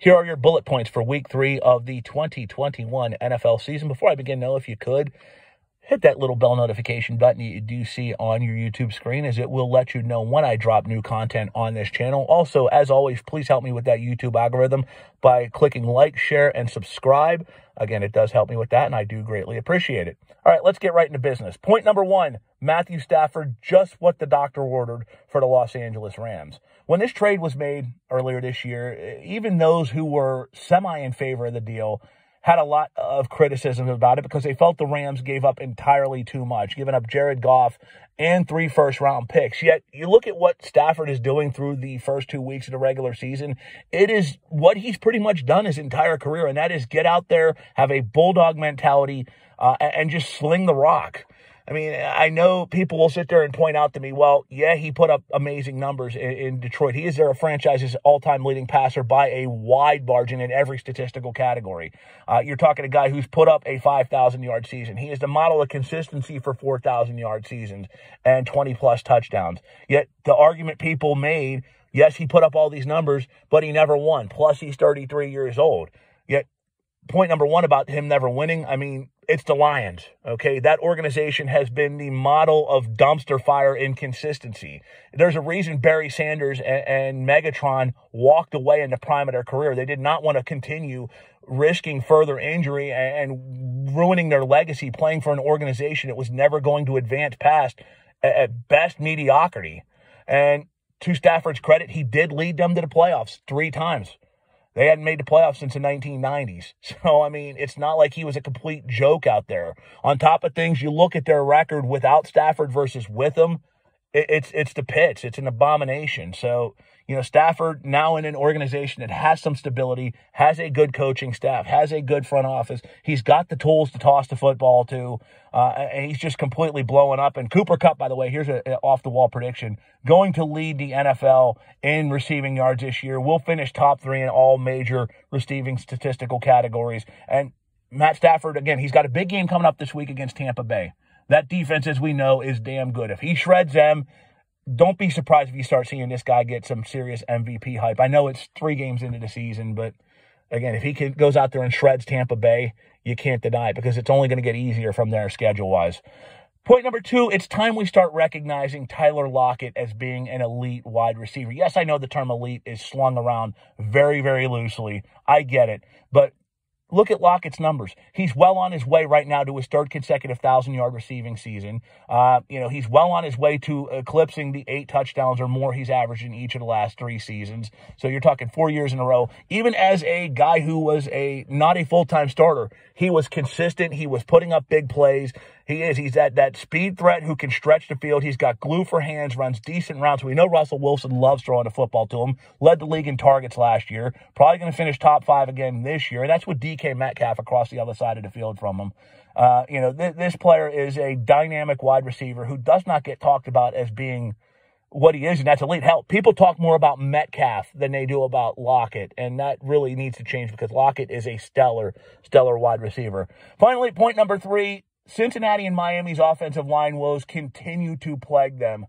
Here are your bullet points for Week 3 of the 2021 NFL season. Before I begin, though, if you could, hit that little bell notification button you do see on your YouTube screen, as it will let you know when I drop new content on this channel. Also, as always, please help me with that YouTube algorithm by clicking like, share, and subscribe. Again, it does help me with that, and I do greatly appreciate it. All right, let's get right into business. Point number 1, Matthew Stafford, just what the doctor ordered for the Los Angeles Rams. When this trade was made earlier this year, even those who were semi in favor of the deal had a lot of criticism about it because they felt the Rams gave up entirely too much, giving up Jared Goff and 3 first-round picks. Yet, you look at what Stafford is doing through the first 2 weeks of the regular season, it is what he's pretty much done his entire career, and that is get out there, have a bulldog mentality, and just sling the rock. I mean, I know people will sit there and point out to me, well, yeah, he put up amazing numbers in Detroit. He is their franchise's all-time leading passer by a wide margin in every statistical category. You're talking a guy who's put up a 5,000-yard season. He is the model of consistency for 4,000-yard seasons and 20-plus touchdowns. Yet the argument people made, yes, he put up all these numbers, but he never won. Plus, he's 33 years old. Yet point number 1 about him never winning, I mean, it's the Lions, okay? That organization has been the model of dumpster fire inconsistency. There's a reason Barry Sanders and Megatron walked away in the prime of their career. They did not want to continue risking further injury and ruining their legacy playing for an organization that was never going to advance past, at best, mediocrity. And to Stafford's credit, he did lead them to the playoffs 3 times. They hadn't made the playoffs since the 1990s. So, I mean, it's not like he was a complete joke out there. On top of things, you look at their record without Stafford versus with him, it's the pits. It's an abomination. So, you know, Stafford now in an organization that has some stability, has a good coaching staff, has a good front office. He's got the tools to toss the football to, and he's just completely blowing up. And Cooper Kupp, by the way, here's an off-the-wall prediction, going to lead the NFL in receiving yards this year. Will finish top 3 in all major receiving statistical categories. And Matt Stafford, again, he's got a big game coming up this week against Tampa Bay. That defense, as we know, is damn good. If he shreds them, don't be surprised if you start seeing this guy get some serious MVP hype. I know it's 3 games into the season, but again, if he goes out there and shreds Tampa Bay, you can't deny it because it's only going to get easier from there schedule-wise. Point number 2, it's time we start recognizing Tyler Lockett as being an elite wide receiver. Yes, I know the term elite is slung around very, very loosely. I get it, but look at Lockett's numbers. He's well on his way right now to his 3rd consecutive 1,000-yard receiving season. He's well on his way to eclipsing the 8 touchdowns or more he's averaged in each of the last 3 seasons. So you're talking 4 years in a row. Even as a guy who was not a full-time starter, he was consistent. He was putting up big plays. He's that speed threat who can stretch the field. He's got glue for hands, runs decent routes. We know Russell Wilson loves throwing the football to him. Led the league in targets last year. Probably going to finish top 5 again this year. And that's with DK Metcalf across the other side of the field from him. This player is a dynamic wide receiver who does not get talked about as being what he is, and that's elite. Hell, people talk more about Metcalf than they do about Lockett, and that really needs to change because Lockett is a stellar wide receiver. Finally, point number 3, Cincinnati and Miami's offensive line woes continue to plague them.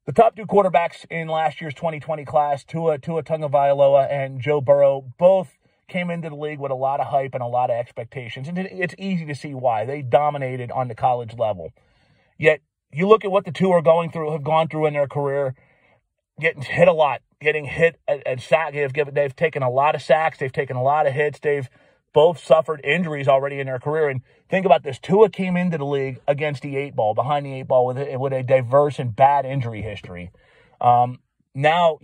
The top 2 quarterbacks in last year's 2020 class, Tua Tagovailoa and Joe Burrow, both came into the league with a lot of hype and a lot of expectations, and it's easy to see why. They dominated on the college level. Yet, you look at what the 2 have gone through in their career, getting hit a lot, getting hit at sack. They've taken a lot of sacks. They've taken a lot of hits. They've both suffered injuries already in their career. And think about this. Tua came into the league against the 8 ball, behind the 8 ball with a diverse and bad injury history. Now,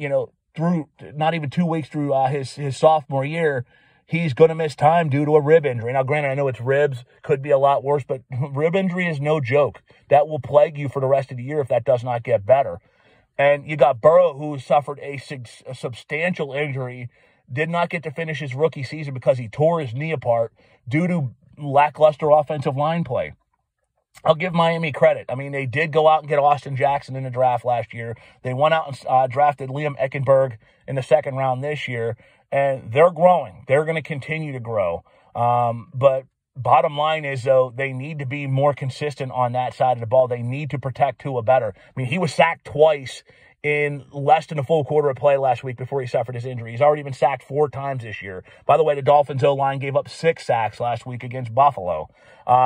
through not even 2 weeks through his sophomore year, he's going to miss time due to a rib injury. Now, granted, I know it's ribs, could be a lot worse, but rib injury is no joke. That will plague you for the rest of the year if that does not get better. And you got Burrow, who suffered a substantial injury, did not get to finish his rookie season because he tore his knee apart due to lackluster offensive line play. I'll give Miami credit. I mean, they did go out and get Austin Jackson in the draft last year. They went out and drafted Liam Eckenberg in the 2nd round this year, and they're growing. They're going to continue to grow. But bottom line is, though, they need to be more consistent on that side of the ball. They need to protect Tua better. I mean, he was sacked twice in less than a full quarter of play last week before he suffered his injury. He's already been sacked 4 times this year. By the way, the Dolphins O-line gave up 6 sacks last week against Buffalo.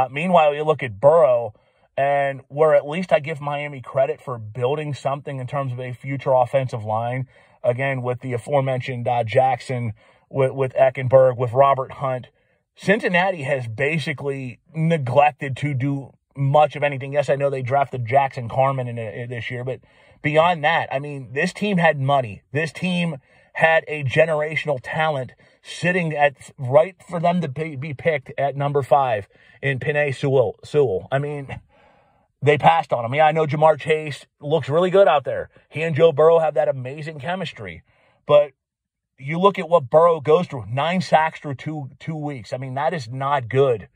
Meanwhile, you look at Burrow, and where at least I give Miami credit for building something in terms of a future offensive line, again, with the aforementioned Jackson, with Eckenberg, with Robert Hunt, Cincinnati has basically neglected to do much of anything. Yes, I know they drafted Jackson Carman in this year, but beyond that, I mean, this team had money. This team had a generational talent sitting at right for them to be picked at number 5 in Penei Sewell. I mean, they passed on him. Yeah, I know Jamar Chase looks really good out there. He and Joe Burrow have that amazing chemistry. But you look at what Burrow goes through, 9 sacks through two weeks. I mean, that is not good.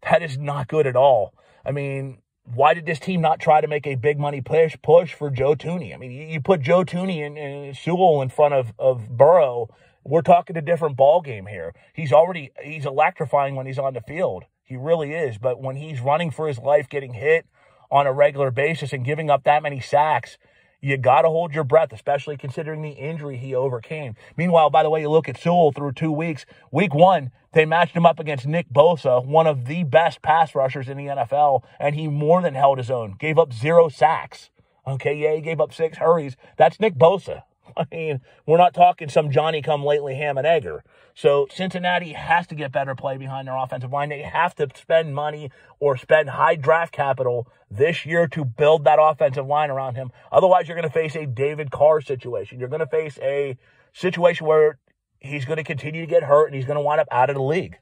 That is not good at all. I mean, why did this team not try to make a big money push for Joe Thuney? I mean, you put Joe Thuney and Sewell in front of Burrow, we're talking a different ball game here. He's electrifying when he's on the field. He really is. But when he's running for his life, getting hit on a regular basis and giving up that many sacks, you got to hold your breath, especially considering the injury he overcame. Meanwhile, by the way, you look at Sewell through 2 weeks. Week 1, they matched him up against Nick Bosa, one of the best pass rushers in the NFL, and he more than held his own. Gave up 0 sacks. Okay, yeah, he gave up 6 hurries. That's Nick Bosa. I mean, we're not talking some Johnny-come-lately ham and egger. So Cincinnati has to get better play behind their offensive line. They have to spend money or spend high draft capital this year to build that offensive line around him. Otherwise, you're going to face a David Carr situation. You're going to face a situation where he's going to continue to get hurt and he's going to wind up out of the league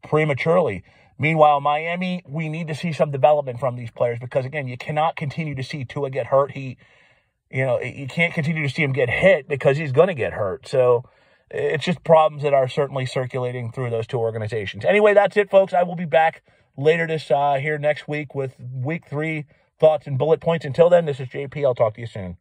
prematurely. Meanwhile, Miami, we need to see some development from these players because, again, you cannot continue to see Tua get hurt. You can't continue to see him get hit because he's going to get hurt. So it's just problems that are certainly circulating through those 2 organizations. Anyway, that's it, folks. I will be back later here next week with week 3 thoughts and bullet points. Until then, this is JP. I'll talk to you soon.